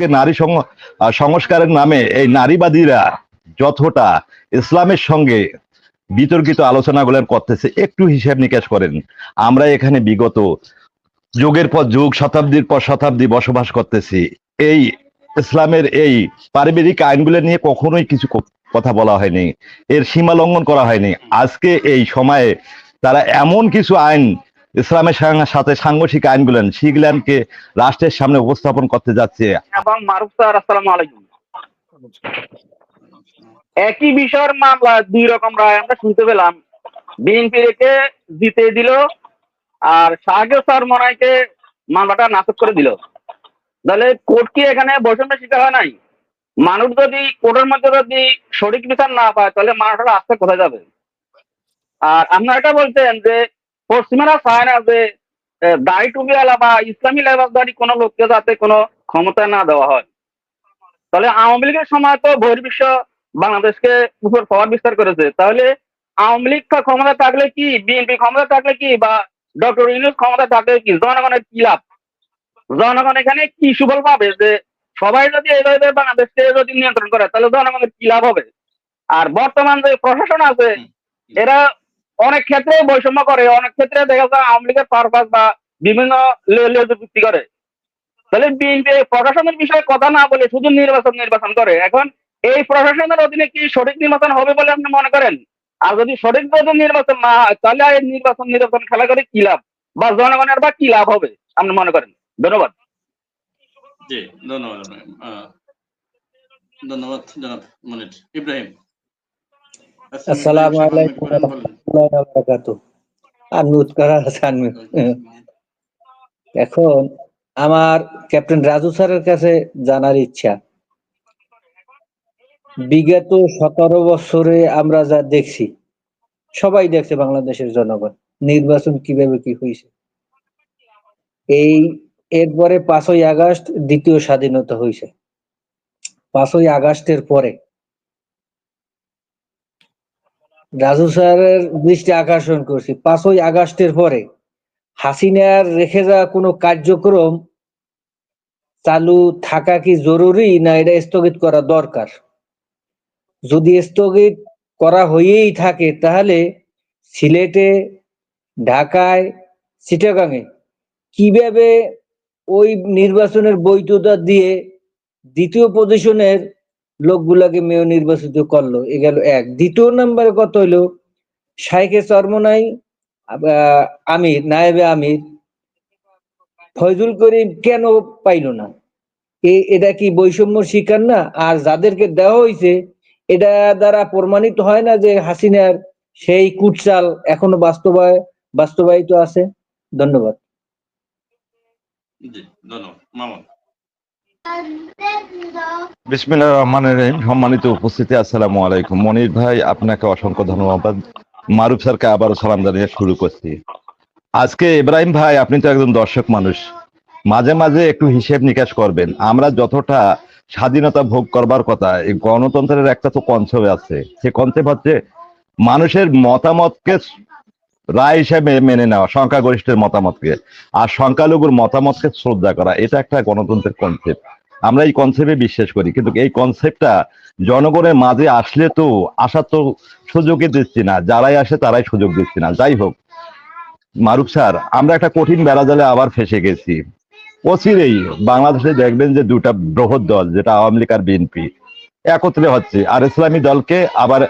নারী সংস্কারের নামে এই নারীবাদীরা যতটা ইসলামের সঙ্গে বিতর্কিত আলোচনাগুলো করতেছে, একটু হিসাব নিকাশ করেন। আমরা এখানে বিগত যুগের পর যুগ, শতাব্দীর পর শতাব্দী বসবাস করতেছি। এই ইসলামের এই পারিবারিক আইনগুলো নিয়ে কখনোই কিছু কথা বলা হয়নি, এর সীমা লঙ্ঘন করা হয়নি। আজকে এই সময়ে তারা এমন কিছু আইন, ইসলামের সাথে সাংঘর্ষিক আইনগুলো, সেগুলানকে রাষ্ট্রের সামনে উপস্থাপন করতে যাচ্ছে। এবং মারুফ স্যার, আসসালামু আলাইকুম। একই বিষয়ের মামলা দুই রকম রায় আমরা শুনতে পেলাম। বিএনপি কে জিতে দিল, আর শাহজাহান স্যার মনাইকে মামলাটা নাকচ করে দিল। তাহলে কোর্ট কি এখানে বৈষম্যের শিকার হয় নাই? মানুষ যদি কোর্টের মধ্যে যদি সঠিক বিচার না পায়, তাহলে মানুষরা আস্তে কোথায় যাবে? আর আপনারা এটা বলছেন যে পশ্চিমারা চায় না যে দাড়ি টুপিওয়ালা বা ইসলামী লেবাসদারি কোনো লোককে যাতে কোনো ক্ষমতা না দেওয়া হয়। তাহলে আওয়ামী লীগের সময় তো বহির্বিশ্ব বাংলাদেশকে উপর প্রভাব বিস্তার করেছে। তাহলে আওয়ামী লীগ ক্ষমতা থাকলে কি, বিএনপি ক্ষমতা থাকলে কি, বা ডক্টর ইউনূস ক্ষমতা থাকলে কি, জনগণের কি লাভ? জনগণ এখানে কি সুফল পাবে? যে সবাই যদি এইভাবে বাংলাদেশকে যদি নিয়ন্ত্রণ করে, তাহলে জনগণের কি লাভ হবে? আর বর্তমান যে প্রশাসন আছে, এরা অনেক ক্ষেত্রে বৈষম্য করে, অনেক ক্ষেত্রে দেখা যায় আওয়ামী লীগের পারপাস বা বিভিন্ন ভিত্তি করে। তাহলে বিএনপি প্রশাসনের বিষয়ে কথা না বলে শুধু নির্বাচন করে। এখন এই প্রশাসনের অধীনে কি সঠিক নির্বাচন হবে বলে আপনি মনে করেন? আর যদি সঠিক নির্বাচন না হয়, তাহলে এই নির্বাচন খেলা করে কি লাভ, বা জনগণের বা কি লাভ হবে আপনি মনে করেন? ধন্যবাদ। জি, ধন্যবাদ। ধন্যবাদ জনাব মনির। ইব্রাহিম। আসসালামু আলাইকুম ওয়া রাহমাতুল্লাহি ওয়া বারাকাতুহু। আনমিউট করা আছে, আনমিউট। এখন আমার ক্যাপ্টেন রাজু স্যারের কাছে জানার ইচ্ছা, বিগত 17 বছরে আমরা যা দেখছি, সবাই দেখছে, বাংলাদেশের জনগণ নির্বাচন কিভাবে কি হয়েছে। এরপরে 5ই আগস্ট দ্বিতীয় স্বাধীনতা হয়েছে। 5ই আগস্টের পরে রাজু স্যারের দৃষ্টি আকর্ষণ করছি, 5ই আগস্টের পরে হাসিনার রেখে যাওয়া কোনো কার্যক্রম চালু থাকা কি জরুরি, না এটা স্থগিত করা দরকার? যদি স্থগিত করা হয়েই থাকে, তাহলে সিলেটে, ঢাকায়, চিটাগাঙে কিভাবে ওই নির্বাচনের বৈধতা দিয়ে দ্বিতীয় পজিশনের লোকগুলাকে মেয়র নির্বাচিত করলো? এ গেল এক। দ্বিতীয় নম্বরে কত হইলো, শাইখে চরমনাই আমির, নায়েবে আমির ফয়জুল করিম কেন পাইলো না? এটা কি বৈষম্যর শিকার না? আর যাদেরকে দেওয়া হয়েছে, এটা দ্বারা প্রমাণিত হয় না যে হাসিনার সেই কুটচাল এখনো বাস্তবায়িত আছে? ধন্যবাদ। জি, ধন্যবাদ। মামুন। বিসমিল্লাহির রহমানির রহিম। সম্মানিত উপস্থিতি, আসসালামু আলাইকুম। মনির ভাই, আপনাকে অসংখ্য ধন্যবাদ। মারুফ স্যারকে আবারও সালাম জানিয়ে শুরু করছি। আজকে ইব্রাহিম ভাই, আপনি তো একজন দর্শক মানুষ, মাঝে মাঝে একটু হিসেব নিকাশ করবেন। আমরা যতটা স্বাধীনতা ভোগ করবার কথা, এই গণতন্ত্রের একটা তো কনসেপ্ট আছে। সে কনসেপ্ট হচ্ছে মানুষের মতামতকে রায় হিসেবে মেনে নেওয়া, সংখ্যাগরিষ্ঠের মতামতকে, আর সংখ্যালঘুর মতামতকে শ্রদ্ধা করা। এটা একটা গণতন্ত্রের কনসেপ্ট। আমরা এই কনসেপ্টে বিশ্বাস করি, কিন্তু এই কনসেপ্টটা জনগণের মাঝে আসলে তো আসার তো সুযোগই দিচ্ছি না, যারাই আসে তারাই সুযোগ দিচ্ছি না। যাই হোক, মারুফ স্যার, আমরা একটা কঠিন বেড়াজালে আবার ফেসে গেছি। অচিরেই বাংলাদেশে দেখবেন যে দুটা বৃহৎ দল, যেটা আওয়ামী লীগ আর বিএনপি, একত্রে হচ্ছে, আর ইসলামী দলকে আবার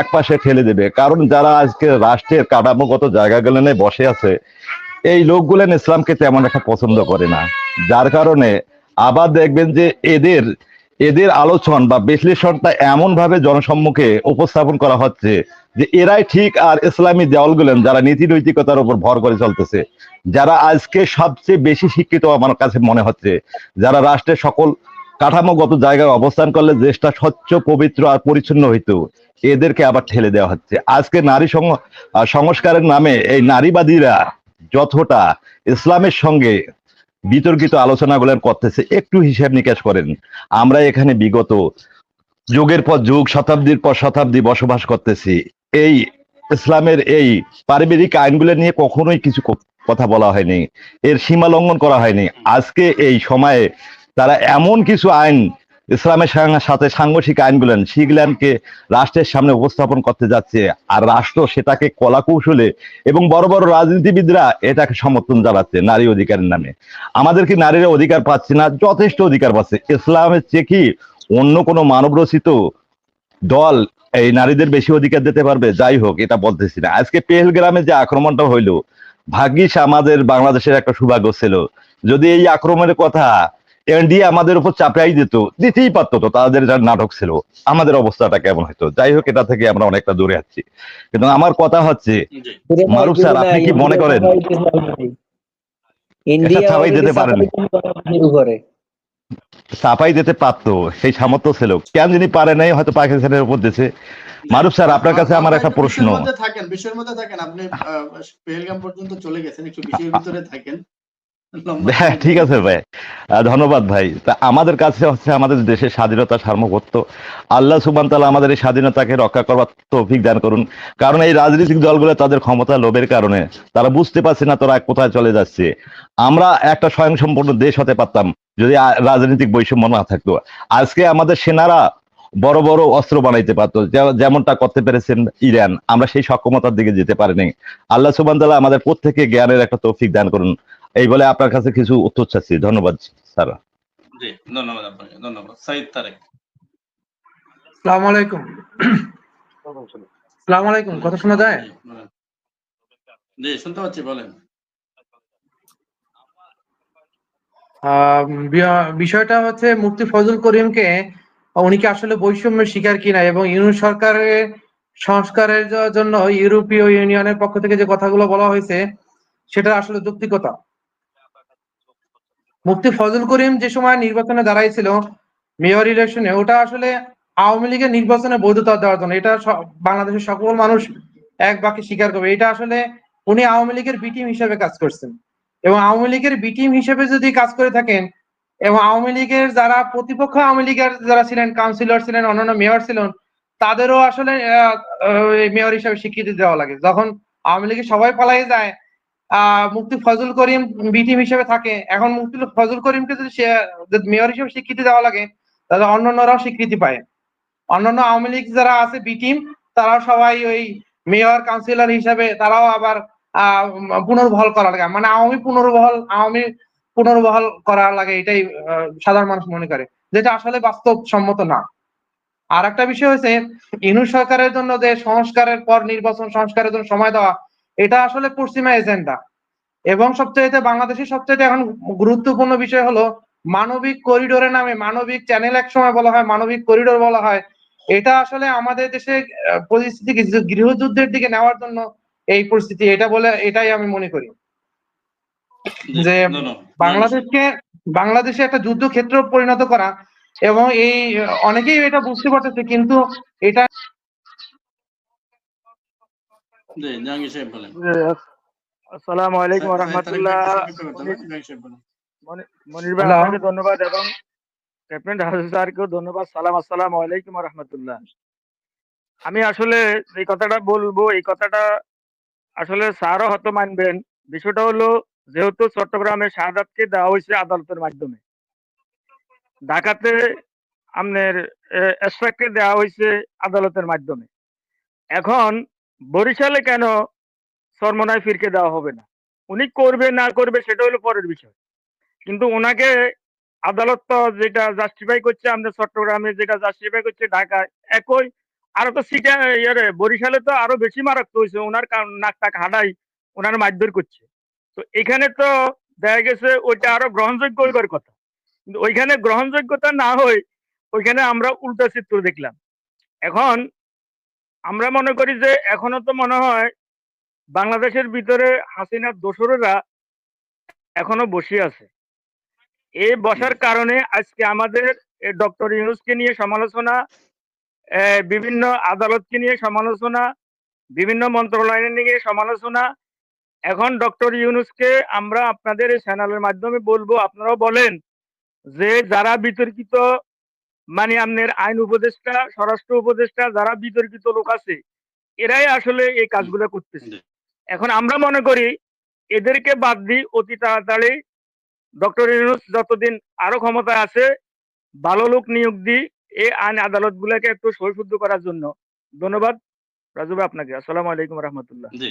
এক পাশে ফেলে দেবে। কারণ যারা আজকে রাষ্ট্রের কাঠামোগত জায়গাগুলো নিয়ে বসে আছে, এই লোকগুলো ইসলামকে তেমন একটা পছন্দ করে না। যার কারণে আবার দেখবেন যে এদের আলোচনা বা বিশ্লেষণটা এমন ভাবে জনসম্মুখে উপস্থাপন করা হচ্ছে যে এরাই ঠিক, আর ইসলামী দলগুলো যারা নীতি নৈতিকতার উপর ভর করে চলতেছে, যারা আজকে সবচেয়ে বেশি শিক্ষিত আমার কাছে মনে হচ্ছে, যারা রাষ্ট্রের সকল কাঠামোগত জায়গায় অবস্থান করলে দেশটা স্বচ্ছ, পবিত্র আর পরিচ্ছন্ন হইতো, এদেরকে আবার ঠেলে দেওয়া হচ্ছে। আজকে নারী সংস্কারের নামে এই নারীবাদীরা যতটা ইসলামের সঙ্গে বিতর্কিত আলোচনাগুলো করতেছে, একটু হিসাব নিকাশ করেন। আমরা এখানে বিগত যুগের পর যুগ, শতাব্দীর পর শতাব্দী বসবাস করতেছি। এই ইসলামের এই পারিবারিক আইনগুলো নিয়ে কখনোই কিছু কথা বলা হয়নি, এর সীমা লঙ্ঘন করা হয়নি। আজকে এই সময়ে তারা এমন কিছু আইন ইসলামের সাথে সাংঘর্ষিক আইনগুলো সেগুলানকে রাষ্ট্রের সামনে উপস্থাপন করতে যাচ্ছে, আর রাষ্ট্র সেটাকে কলা কৌশলে এবং বড় বড় রাজনীতিবিদরা এটাকে সমর্থন জানাচ্ছে নারী অধিকারের নামে। আমাদের কি নারীরা অধিকার পাচ্ছে না? যথেষ্ট অধিকার পাচ্ছে। ইসলামের চেয়ে কি অন্য কোনো মানব রচিত দল এই নারীদের বেশি অধিকার দিতে পারবে? যাই হোক, এটা বলতেছি না। আজকে পেহেলগ্রামে যে আক্রমণটা হইলো, ভাগ্যিস আমাদের বাংলাদেশের একটা সৌভাগ্য ছিল, যদি এই আক্রমণের কথা ইন্ডিয়া আমাদের উপর চাপাই দিতেই পারতো, তো তাদের যা নাটক ছিল আমাদের অবস্থাটা কেমন হতো। যাই হোক, এটা থেকে আমরা অনেকটা দূরে আছি। কিন্তু আমার কথা হচ্ছে, জি মারুফ স্যার, আপনি কি মনে করেন এটা ইন্ডিয়া চাপাই অলরেডি দিতে পারেনি? শুরু করে। চাপাই দিতে পারতো, সেই সামর্থ্য ছিল, কেন যিনি পারে নাই, হয়তো পাকিস্তানের উপর দিয়েছে। মারুফ স্যার, আপনার কাছে আমার একটা প্রশ্ন। বিষয়ের মধ্যে থাকেন আপনি। পেহেলগাম পর্যন্ত চলে গেছেন, একটু বিষয়ের ভিতরে থাকেন। হ্যাঁ, ঠিক আছে ভাই, ধন্যবাদ ভাই। তা আমাদের কাছে হচ্ছে আমাদের দেশের স্বাধীনতা, সার্বভৌমত্ব, আল্লাহ সুবহান তাআলা আমাদের এই স্বাধীনতাকে রক্ষা করবার তৌফিক দান করুন। কারণ এই রাজনৈতিক দলগুলো তাদের ক্ষমতা লোভের কারণে তারা বুঝতে পারছে না তারা কোথায় চলে যাচ্ছে। আমরা একটা স্বয়ংসম্পূর্ণ দেশ হতে পারতাম যদি রাজনৈতিক বৈষম্য না থাকতো। আজকে আমাদের সেনারা বড় বড় অস্ত্র বানাইতে পারতো, যেমনটা করতে পেরেছেন ইরান। আমরা সেই সক্ষমতার দিকে যেতে পারিনি। আল্লাহ সুবহান তাআলা আমাদের প্রত্যেককে জ্ঞানের একটা তৌফিক দান করুন। এই বলে আপনার কাছে কিছু উত্তর চাচ্ছি। ধন্যবাদ স্যার। জি, ধন্যবাদ আপনাকে। ধন্যবাদ। সাইদ তারেক। আসসালামু আলাইকুম। আসসালামু আলাইকুম, কথা শোনা যায়? জি, বলেন। জি, শুনতে পাচ্ছি, বলেন। বিষয়টা হচ্ছে মুফতি ফজল করিমকে, উনি কি আসলে বৈষম্যের শিকার কিনা, এবং ইউনূস সরকারের সংস্কারের জন্য ইউরোপীয় ইউনিয়নের পক্ষ থেকে যে কথাগুলো বলা হয়েছে সেটা আসলে যৌক্তিকতা। মুফতি ফজল করিম যে সময় নির্বাচনে দাঁড়াইছিল মেয়র ইলেকশনে, ওটা আসলে আওয়ামী লীগের নির্বাচনে বৈধতা দেওয়ার জন্য। এটা বাংলাদেশের সকল মানুষ এক বাক্যে স্বীকার করবে। এটা আসলে উনি আওয়ামী লীগের বি টিম হিসেবে কাজ করছেন, এবং আওয়ামী লীগের বি টিম হিসেবে যদি কাজ করে থাকেন, এবং আওয়ামী লীগের যারা প্রতিপক্ষ, আওয়ামী লীগের যারা ছিলেন, কাউন্সিলর ছিলেন, অন্যান্য মেয়র ছিলেন, তাদেরও আসলে মেয়র হিসেবে স্বীকৃতি দেওয়া লাগে। যখন আওয়ামী লীগের সবাই পালাই যায়, মুফতি ফজল করিম বি টিম হিসেবে থাকে, এখন মুফতি ফজল করিমকে যদি মেয়র হিসেবে স্বীকৃতি দেওয়া লাগে, তাহলে অন্যান্যরাও স্বীকৃতি পায়। অন্যান্য আওয়ামী লীগ যারা আছে বি টিম, তারাও সবাই ওই মেয়র কাউন্সিলর হিসাবে তারাও আবার পুনর্বহাল করা লাগে, মানে আওয়ামী পুনর্বহাল করা লাগে। এটাই সাধারণ মানুষ মনে করে, যেটা আসলে বাস্তবসম্মত না। আর একটা বিষয় হচ্ছে, ইউনূস সরকারের জন্য যে সংস্কারের পর নির্বাচন সংস্কারের জন্য সময় দেওয়া, এটা আসলে পশ্চিমা এজেন্ডা। এবং বাংলাদেশের সবচেয়ে এখন গুরুত্বপূর্ণ বিষয় হলো মানবিক করিডোরের নামে, মানবিক চ্যানেল এক সময় বলা হয়, মানবিক করিডোর বলা হয়। এটা আসলে আমাদের দেশে পরিস্থিতিকে গৃহযুদ্ধের দিকে নেওয়ার জন্য এই পরিস্থিতি, এটাই আমি মনে করি জি, যে ধন্যবাদ। বাংলাদেশে একটা যুদ্ধক্ষেত্র পরিণত করা। এবং এই অনেকেই এটা বুঝতে পারতেছে, কিন্তু এটা জি, জাহাঙ্গীর সাহেব বলেন। আসসালামু আলাইকুম তারেক ভাই, রহমতুল্লাহ। একটু সংক্ষিপ্ত করতে হবে। জাহাঙ্গীর সাহেব বলেন। মনির ভাই, আপনাকে ধন্যবাদ, এবং ক্যাপ্টেন হাসান স্যারকেও ধন্যবাদ। আসসালামু আলাইকুম রহমতুল্লাহ। আমি আসলে এই কথাটা বলবো, এই কথাটা আসলে স্যারও হয়তো মানবেন। বিষয়টা হলো, যেহেতু চট্টগ্রামে শাহাদাতকে দেওয়া হয়েছে আদালতের মাধ্যমে, ঢাকাতে আপনার এশরাককে দেওয়া হয়েছে আদালতের মাধ্যমে, এখন বরিশালে কেন সরমনায় ফিরকে দেওয়া হবে না? উনি করবে না করবে সেটা হলো পরের বিষয়, কিন্তু ওনাকে আদালত তো যেটা জাস্টিফাই করছে আমাদের চট্টগ্রামে, যেটা জাস্টিফাই করছে ঢাকায়, একই। আরো তো সিটা বরিশালে তো আরো বেশি মারাত্মক হয়েছে, ওনার নাক টাক হাডাই ওনার মারধর করছে। তো এখানে তো দেখা গেছে ওইটা আরো গ্রহণযোগ্য হইবার কথা, কিন্তু ওইখানে গ্রহণযোগ্যতা না হয়ে ওইখানে আমরা উল্টা চিত্র দেখলাম। এখন আমরা মনে করি যে এখনো তো মনে হয় বাংলাদেশের ভিতরে হাসিনার দোসরেরা এখনো বসে আছে। এই বসার কারণে আজকে আমাদের ডক্টর ইউনূসকে নিয়ে সমালোচনা, বিভিন্ন আদালতকে নিয়ে সমালোচনা, বিভিন্ন মন্ত্রণালয় নিয়ে সমালোচনা। এখন ডক্টর ইউনূসকে আমরা আপনাদের এই চ্যানেলের মাধ্যমে বলবো, আপনারাও বলেন যে যারা বিতর্কিত, মানে আপনার আইন উপদেষ্টা, স্বরাষ্ট্র উপদেষ্টা, যারা বিতর্কিত লোক আছে, এরাই আসলে এই কাজগুলো করতেছে। জি, এখন আমরা মনে করি এদেরকে বাদ দিয়ে অতি তাড়াতাড়ি ডক্টর ইউনূস যতদিন আরো ক্ষমতায় আছে ভালো লোক নিয়োগ দিই এই আইন আদালত গুলাকে একটু সহিশুদ্ধ করার জন্য। ধন্যবাদ রাজু ভাই আপনাকে। আসসালামু আলাইকুম রহমতুল্লাহ। জি